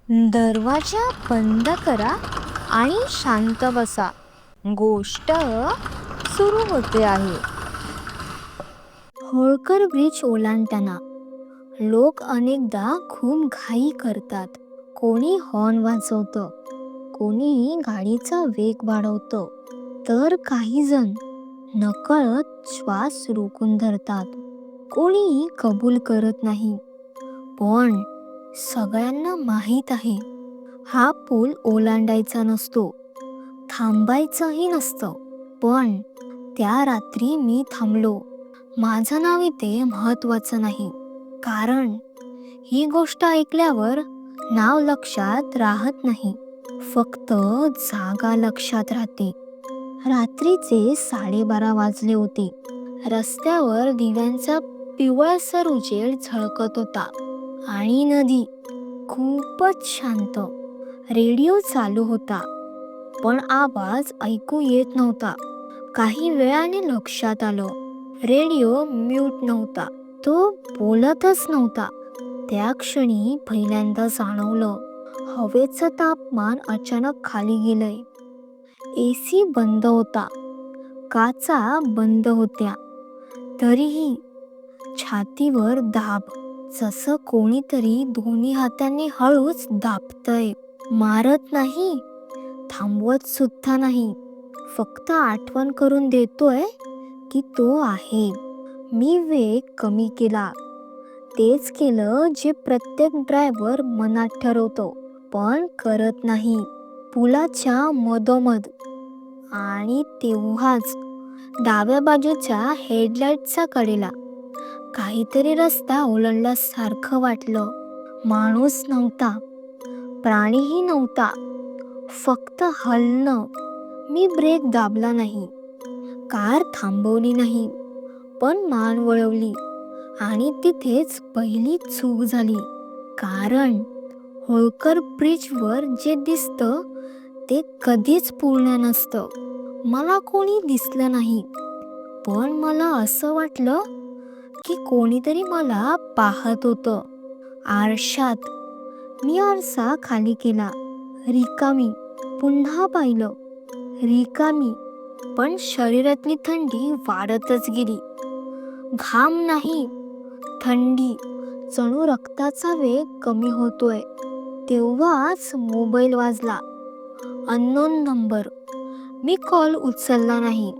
दरवाजा बंद करा आणि शांत बसा. गोष्ट सुरू होते आहे. होळकर ब्रिज ओलांडताना लोक अनेकदा खूप घाई करतात. कोणी हॉर्न वाजवतं, कोणी गाडीचा वेग वाढवतं, तर काही जण नकळत श्वास रोखून धरतात. कोणी कबूल करत नाही. पण सगळ्यांना माहीत आहे, हा पूल ओलांडायचा नसतो, थांबायचंही नसतं. पण त्या रात्री मी थांबलो. माझं नाव इथे महत्वाचं नाही, कारण ही गोष्ट ऐकल्यावर नाव लक्षात राहत नाही, फक्त जागा लक्षात राहते. रात्रीचे 12:30 वाजले होते. रस्त्यावर दिव्यांचा पिवळसर उजेड झळकत होता आणि नदी खूपच शांत. रेडिओ चालू होता, पण आवाज ऐकू येत नव्हता. काही वेळाने लक्षात आलं, रेडिओ म्यूट नव्हता, तो बोलतच नव्हता. त्या क्षणी पहिल्यांदा जाणवलं, हवेचं तापमान अचानक खाली गेलंय. एसी बंद होता, काचा बंद होत्या, तरीही छातीवर दाब, जसं कोणीतरी दोन्ही हातांनी हळूच दाबतंय. मारत नाही, थांबवत सुद्धा नाही, फक्त आठवण करून देतोय की तो आहे. मी वेग कमी केला, तेच केलं जे प्रत्येक ड्रायव्हर मनात ठरवतो पण करत नाही. पुलाच्या मधोमध. आणि तेव्हाच डाव्या बाजूच्या हेडलाईटचा कडेला काहीतरी रस्ता ओलांडल्यासारखं वाटलं. माणूस नव्हता, प्राणीही नव्हता, फक्त हलणं. मी ब्रेक दाबला नाही, कार थांबवली नाही, पण मान वळवली. आणि तिथेच पहिली चूक झाली, कारण होळकर ब्रिजवर जे दिसतं ते कधीच पूर्ण नसतं. मला कोणी दिसलं नाही, पण मला असं वाटलं की कोणीतरी मला पाहत होतं. आरशात. मी आरसा खाली केला, रिकामी. पुन्हा पाहिलं, रिकामी. पण शरीरातली थंडी वाढतच गेली. घाम नाही, थंडी. जणू रक्ताचा वेग कमी होतोय. तेव्हाच मोबाईल वाजला. Unknown number. मी कॉल उचलला नाही,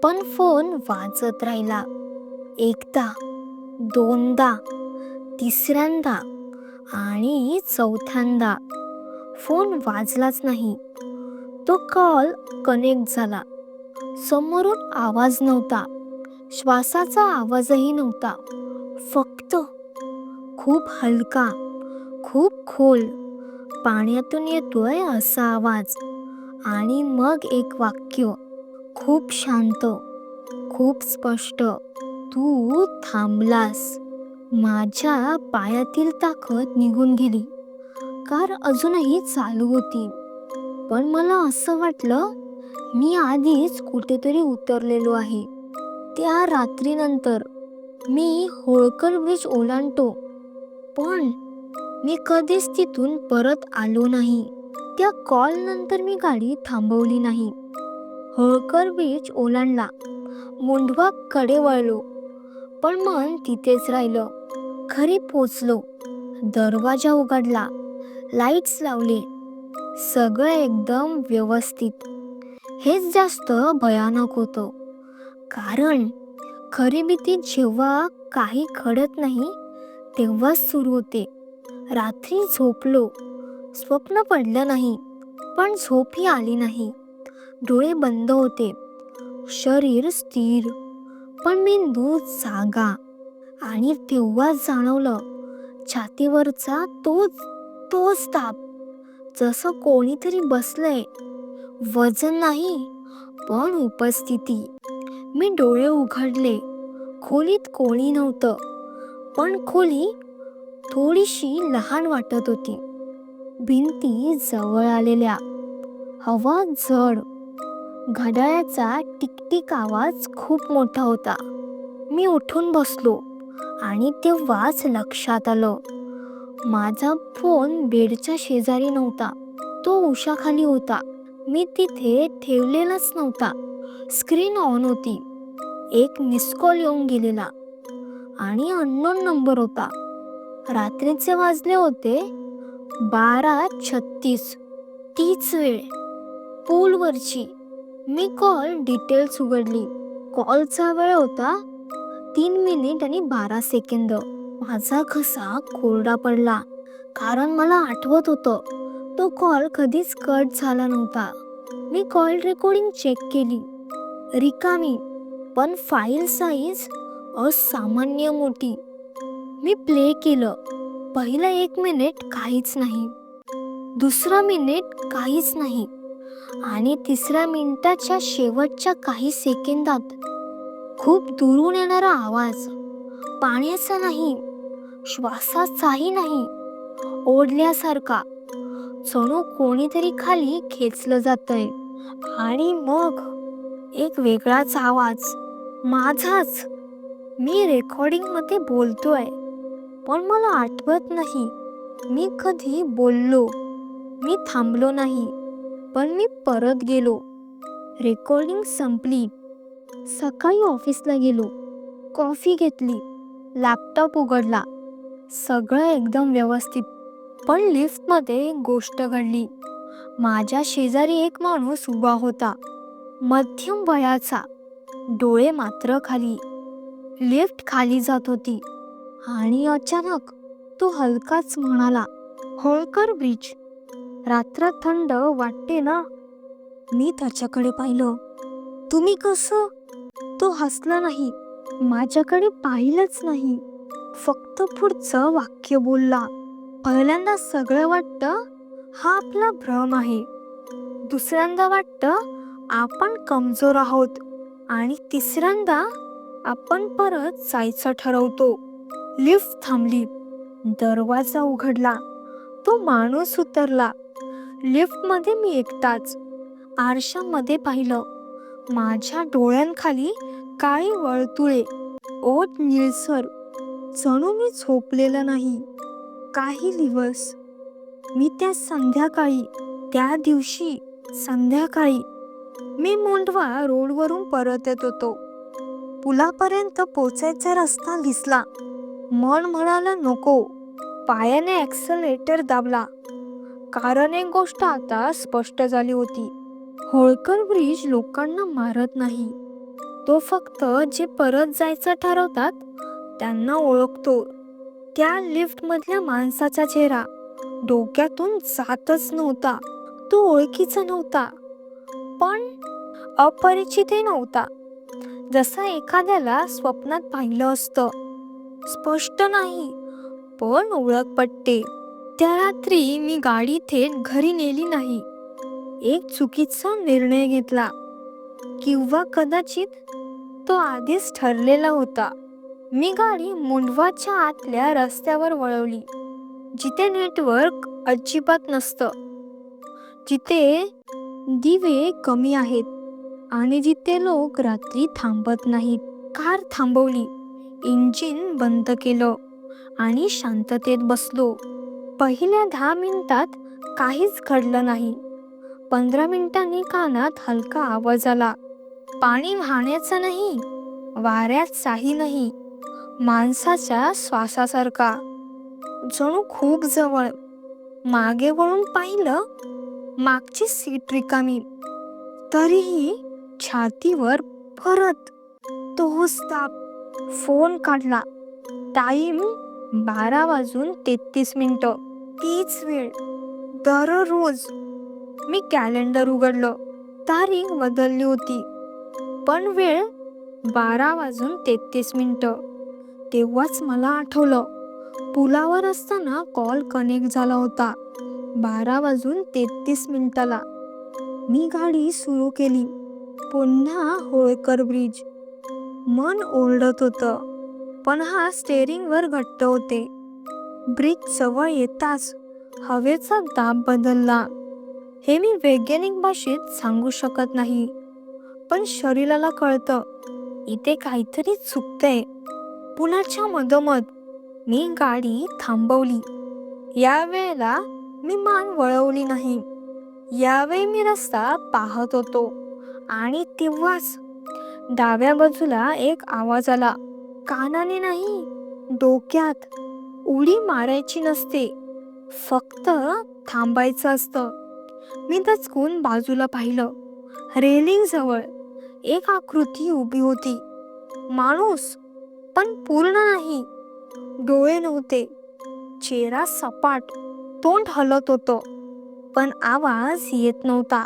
पण फोन वाजत राहिला. एकदा, दोनदा, तिसऱ्यांदा आणि चौथ्यांदा. फोन वाजलाच नाही. तो कॉल कनेक्ट झाला. समोरून आवाज नव्हता, श्वासाचा आवाजही नव्हता, फक्त खूप हलका, खूप खोल, पाण्यातून येतोय असा आवाज. आणि मग एक वाक्य, खूप शांत, खूप स्पष्ट, तू थांबलास. माझ्या पायातील ताकद निघून गेली. कार अजूनही चालू होती, पण मला असं वाटलं मी आधीच कुठेतरी उतरलेलो आहे. त्या रात्रीनंतर मी होळकर ब्रिज ओलांडतो, पण मी कधीच तिथून परत आलो नाही. त्या कॉल नंतर मी गाडी थांबवली नाही. होळकर ब्रिज ओलांडला, मुंढवा कडे वळलो, पण मन तिथेच राहिलं. घरी पोचलो, दरवाजा उघडला, लाईट्स लावले, सगळं एकदम व्यवस्थित. हेच जास्त भयानक होतं, कारण खरी भीती जेव्हा काही घडत नाही तेव्हाच सुरू होते. रात्री झोपलो, स्वप्न पडलं नाही, पण झोपही आली नाही. डोळे बंद होते, शरीर स्थिर, पण मेंदू जागा. आणि तेव्हाच जाणवलं, छातीवरचा तोच ताप, जसं कोणीतरी बसलंय. वजन नाही, पण उपस्थिती. मी डोळे उघडले. खोलीत कोणी नव्हतं, पण खोली थोडीशी लहान वाटत होती. भिंती जवळ आलेल्या, हवा जड, घड्याळाचा टिकटिक आवाज खूप मोठा होता. मी उठून बसलो आणि तेव्हाच लक्षात आलं, माझा फोन बेडच्या शेजारी नव्हता, तो उशाखाली होता. मी तिथे ठेवलेलाच नव्हता. स्क्रीन ऑन होती. एक मिस कॉल येऊन गेलेला आणि अननोन नंबर होता. रात्रीचे वाजले होते 12:36. तीच वेळ, पूलवरची. मी कॉल डिटेल्स उघडली. कॉलचा वेळ होता 3 मिनिट आणि 12 सेकंद. माझा घसा कोरडा पडला, कारण मला आठवत होतं तो कॉल कधीच कट झाला नव्हता. मी कॉल रेकॉर्डिंग चेक केली. रिकामी, पण फाईल साईज असामान्य मोठी. मी प्ले केलं. पहिला 1 मिनिट काहीच नाही, दुसरा मिनिट काहीच नाही, आणि तिसऱ्या मिनिटाच्या शेवटच्या काही सेकंदात खूप दुरून येणारा आवाज. पाण्याचा नाही, श्वासाचाही नाही, ओढल्यासारखा, जणू कोणीतरी खाली खेचलं जातंय. आणि मग एक वेगळाच आवाज, माझाच. मी रेकॉर्डिंग मध्ये बोलतोय, पण मला आठवत नाही मी कधी बोललो. मी थांबलो नाही, पण मी परत गेलो. रेकॉर्डिंग संपली. सकाळी ऑफिसला गेलो. कॉफी घेतली, लॅपटॉप उघडला. सगळं एकदम व्यवस्थित. पण लिफ्टमध्ये एक गोष्ट घडली. माझ्या शेजारी एक माणूस उभा होता, मध्यम वयाचा, डोळे मात्र खाली. लिफ्ट खाली जात होती आणि अचानक तो हलकाच म्हणाला, होळकर ब्रिज. रात्र थंड वाटते ना? मी त्याच्याकडे पाहिलं. तुम्ही कसं? तो हसला नाही, माझ्याकडे पाहिलंच नाही, फक्त पुढचं वाक्य बोलला. पहिल्यांदा सगळं वाटतं हा आपला भ्रम आहे. दुसऱ्यांदा वाटतं आपण कमजोर आहोत. आणि तिसऱ्यांदा आपण परत जायचं ठरवतो. लिफ्ट थांबली. दरवाजा उघडला. तो माणूस उतरला. लिफ्टमध्ये मी एकटाच. आरशामध्ये पाहिलं. माझ्या डोळ्यांखाली काळी वर्तुळे, ओठ निळसर, जणू मी झोपलेला नाही काही दिवस. मी त्या दिवशी संध्याकाळी मी मोंढवा रोडवरून परत येत होतो. पुलापर्यंत पोचायचा रस्ता दिसला. मन म्हणाला नको. पायाने ॲक्सलरेटर दाबला, कारण एक गोष्ट आता स्पष्ट झाली होती. होळकर ब्रिज लोकांना मारत नाही, तो फक्त जे परत जायचं ठरवतात त्यांना ओळखतो. त्या लिफ्टमधल्या माणसाचा चेहरा डोक्यातून जातच नव्हता. तो ओळखीचा नव्हता, पण अपरिचितही नव्हता. जसा एखाद्याला स्वप्नात पाहिलं असतं. स्पष्ट नाही, पण ओळख पटते. त्या रात्री मी गाडी थेट घरी नेली नाही. एक चुकीचा निर्णय घेतला, किंवा कदाचित तो आधीच ठरलेला होता. मी गाडी मोंढवाच्या आतल्या रस्त्यावर वळवली, जिथे नेटवर्क अजिबात नसतं, जिथे दिवे कमी आहेत, आणि जिथे लोक रात्री थांबत नाहीत. कार थांबवली, इंजिन बंद केलं आणि शांततेत बसलो. पहिल्या 10 मिनिटात काहीच घडलं नाही. 15 मिनिटांनी कानात हलका आवाज आला. पाणी वाहण्याचा नाही, वाऱ्याचाही नाही, माणसाच्या श्वासासारखा, जणू खूप जवळ. मागे वळून पाहिलं, मागची सीट रिकामी. तरीही छातीवर परत तोच ताप. फोन काढला. टाईम 12:33. तीच वेळ, दररोज. मी कॅलेंडर उघडलं. तारीख बदलली होती, पण वेळ 12:33. तेव्हाच मला आठवलं, पुलावर असताना कॉल कनेक्ट झाला होता 12:33. मी गाडी सुरू केली. पुन्हा होळकर ब्रिज. मन ओरडत होतं, पण हा स्टेअरिंगवर घट्ट होते. ब्रिज जवळ येताच हवेचा दाब बदलला. हे मी वैज्ञानिक भाषेत सांगू शकत नाही, पण शरीराला कळतं, इथे काहीतरी चुकतंय. पुलाच्या मधोमध मी गाडी थांबवली. यावेळेला मी मान वळवली नाही. यावेळी मी रस्ता पाहत होतो आणि तेव्हाच डाव्या बाजूला एक आवाज आला. कानाने नाही, डोक्यात. उडी मारायची नसते, फक्त थांबायचं असतं. मी दचकून बाजूला पाहिलं. रेलिंग जवळ एक आकृती उभी होती. माणूस, पण पूर्ण नाही. डोळे नव्हते, चेहरा सपाट, तोंड हलत होतं, पण आवाज येत नव्हता.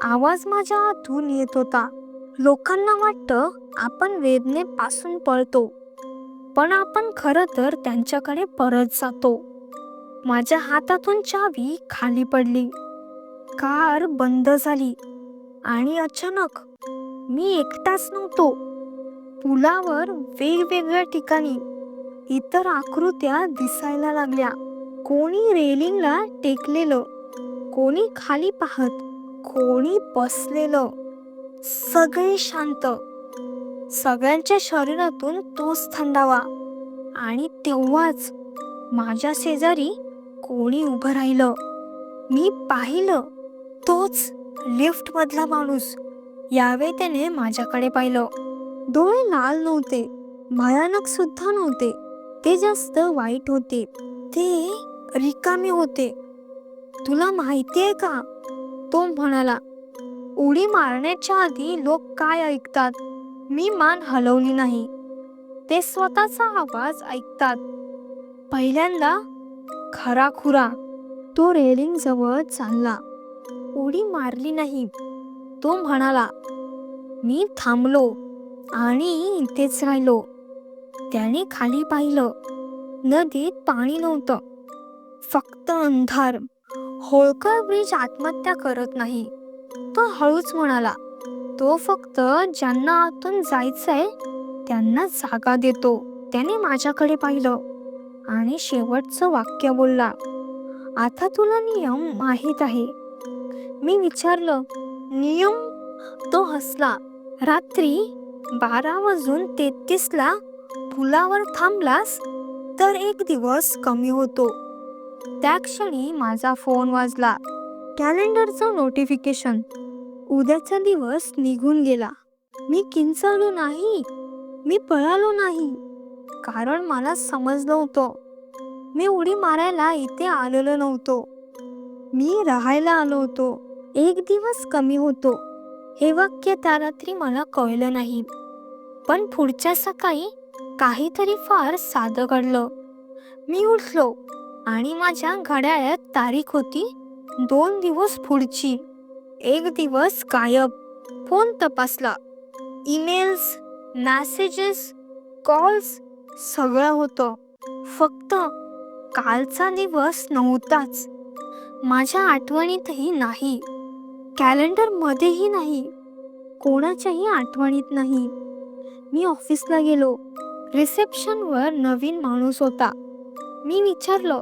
आवाज माझ्या आतून येत होता. लोकांना वाटतं आपण वेदनेपासून पळतो, पण आपण खरं तर त्यांच्याकडे परत जातो. माझ्या हातातून चावी खाली पडली. कार बंद झाली आणि अचानक मी एकटाच नव्हतो. पुलावर वेगवेगळ्या ठिकाणी इतर आकृत्या दिसायला लागल्या. कोणी रेलिंगला टेकलेलं, कोणी खाली पाहत, कोणी बसलेलं. सगळे शांत. सगळ्यांच्या शरीरातून तोच थंडावा. आणि तेव्हाच माझ्या शेजारी कोणी उभं राहिलं. मी पाहिलं, तोच लिफ्ट मधला माणूस. यावेळी त्याने माझ्याकडे पाहिलं. डोळे लाल नव्हते, भयानक सुद्धा नव्हते. ते जास्त वाईट होते. ते रिकामे होते. तुला माहितीये का, तो म्हणाला, उडी मारण्याच्या आधी लोक काय ऐकतात? मी मान हलवली नाही. ते स्वतःचा आवाज ऐकतात. पहिल्यांदा खराखुरा. तो रेलिंग जवळ चालला. उडी मारली नाही, तो म्हणाला. मी थांबलो आणि इथेच राहिलो. त्याने खाली पाहिलं. नदीत पाणी नव्हतं, फक्त अंधार. होळकर ब्रिज आत्महत्या करत नाही, तो हळूच म्हणाला. तो फक्त ज्यांना आतून जायचंय त्यांना जागा देतो. त्याने माझ्याकडे पाहिलं आणि शेवटचं वाक्य बोलला, आता तुला नियम माहीत आहे. मी विचारलं, नियम? तो हसला. रात्री 12:33 पुलावर थांबलास तर एक दिवस कमी होतो. त्या क्षणी माझा फोन वाजला. कॅलेंडरचं नोटिफिकेशन. उद्याचा दिवस निघून गेला. मी किंचाळलो नाही, मी पळालो नाही, कारण मला समजलं होतं मी उडी मारायला इथे आलेलो नव्हतो. मी राहायला आलो होतो. एक दिवस कमी होतो हे वाक्य त्या रात्री मला कळलं नाही, पण पुढच्या सकाळी काहीतरी फार साधं घडलं. मी उठलो आणि माझ्या घड्याळात तारीख होती 2 दिवस पुढची. एक दिवस गायब. फोन तपासला. ईमेल्स, मेसेजेस, कॉल्स, सगळं होतं. फक्त कालचा दिवस नव्हताच. माझ्या आठवणीतही नाही, कॅलेंडरमध्येही नाही, कोणाच्याही आठवणीत नाही. मी ऑफिसला गेलो. रिसेप्शनवर नवीन माणूस होता. मी विचारलं,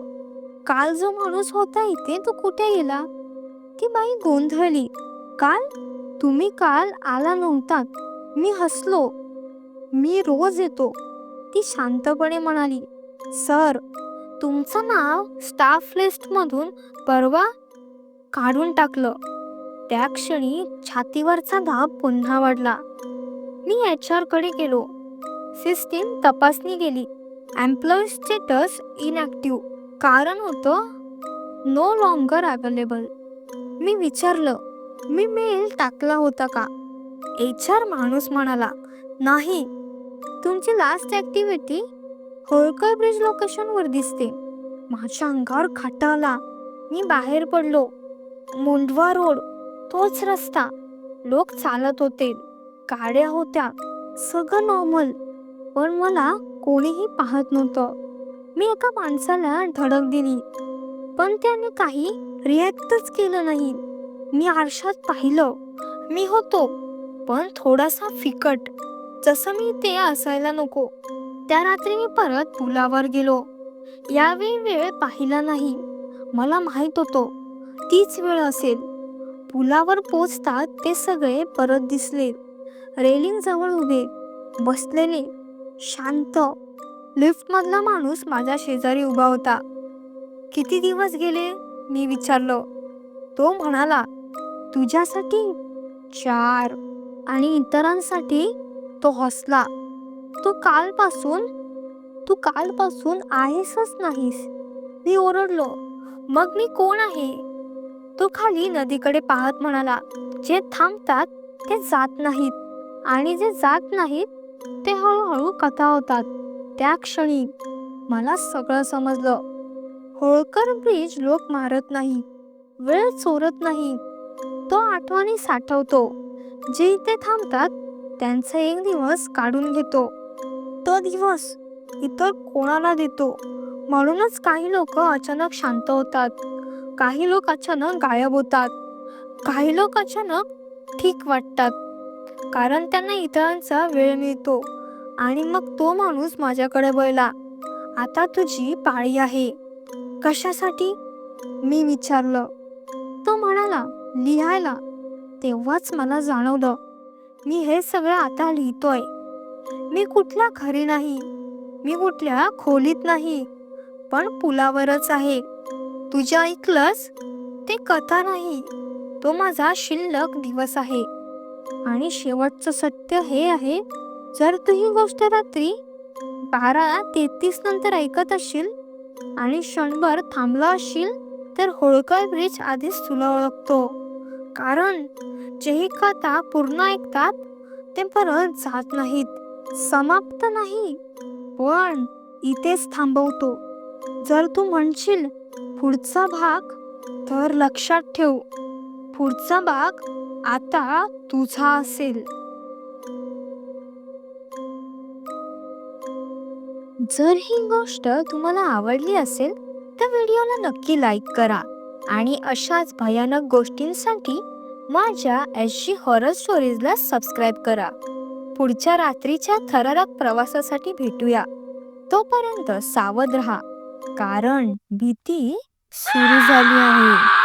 काल जो माणूस होता इथे तो कुठे गेला? ती बाई गोंधळली. काल? तुम्ही काल आला नव्हतात. मी हसलो. मी रोज येतो. ती शांतपणे म्हणाली, सर, तुमचं नाव स्टाफ लिस्टमधून परवा काढून टाकलं. त्या क्षणी छातीवरचा दाब पुन्हा वाढला. मी HR कडे गेलो. सिस्टीम तपासणी केली. Employee status inactive. कारण होतं नो लॉंगर अवेलेबल. मी विचारलं, मी मेल टाकला होता का? HR माणूस म्हणाला, नाही, तुमची लास्ट ॲक्टिव्हिटी होळकर ब्रिज लोकेशनवर दिसते. माझ्या अंगावर काटा आला. मी बाहेर पडलो. मुंडवा रोड, तोच रस्ता. लोक चालत होते, गाड्या होत्या, सगळं नॉर्मल, पण मला कोणीही पाहत नव्हतं. मी एका माणसाला धडक दिली, पण त्याने काही रिॲक्टच केलं नाही. मी आरशात पाहिलं. मी होतो, पण थोडासा फिकट, जसं मी ते असायला नको. त्या रात्री मी परत पुलावर गेलो. यावेळी वेळ पाहिला नाही. मला माहित होतं तीच वेळ असेल. पुलावर पोचतात ते सगळे परत दिसले. रेलिंग जवळ उभे, बसलेले, शांत. लिफ्टमधला माणूस माझ्या शेजारी उभा होता. किती दिवस गेले, मी विचारलं. तो म्हणाला, तुझ्यासाठी 4. आणि इतरांसाठी. तो हसला. तू कालपासून तू कालपासून आहेसच नाहीस. मी ओरडलो, मग मी कोण आहे? तो खाली नदीकडे पाहत म्हणाला, जे थांबतात ते जात नाहीत आणि जे जात नाहीत ते हळूहळू कथा होतात. त्या क्षणी मला सगळं समजलं. होळकर ब्रिज लोक मारत नाही, वेळ चोरत नाही, तो आठवणी साठवतो. जे इथे थांबतात त्यांचा एक दिवस काढून घेतो. तो दिवस इतर कोणाला देतो. म्हणूनच काही लोक अचानक शांत होतात, काही लोक अचानक गायब होतात, काही लोक अचानक ठीक वाटतात, कारण त्यांना इतरांचा वेळ मिळतो. आणि मग तो माणूस माझ्याकडे वळला. आता तुझी पाळी आहे. कशासाठी, मी विचारलं. तो म्हणाला, लिहायला. तेव्हाच मला जाणवलं, मी हे सगळं आता लिहितोय. मी कुठल्या घरी नाही, मी कुठल्या खोलीत नाही, पण पुलावरच आहे. तुझ्या ऐकलंस, ते कथा नाही, तो माझा शिल्लक दिवस आहे. आणि शेवटचं सत्य हे आहे, जर तू ही गोष्ट रात्री 12:33 नंतर ऐकत असशील आणि क्षणभर थांबला असशील, तर होळकर ब्रिज आधीच तुला ओळखतो. कारण जेही कथा पूर्ण ऐकतात ते परत जात नाहीत, समाप्त नाही, पण इथेच थांबवतो. जर तू म्हणशील पुढचा भाग, तर लक्षात ठेव, पुढचा भाग आता तुझा असेल. जर ही गोष्ट तुम्हाला आवडली असेल तर व्हिडिओला नक्की लाईक करा आणि अशाच भयानक गोष्टींसाठी माझ्या SG हॉरर स्टोरीजला सबस्क्राईब करा. पुढच्या रात्रीच्या थरारक प्रवासासाठी भेटूया. तोपर्यंत सावध राहा, कारण भीती सुरू झाली आहे.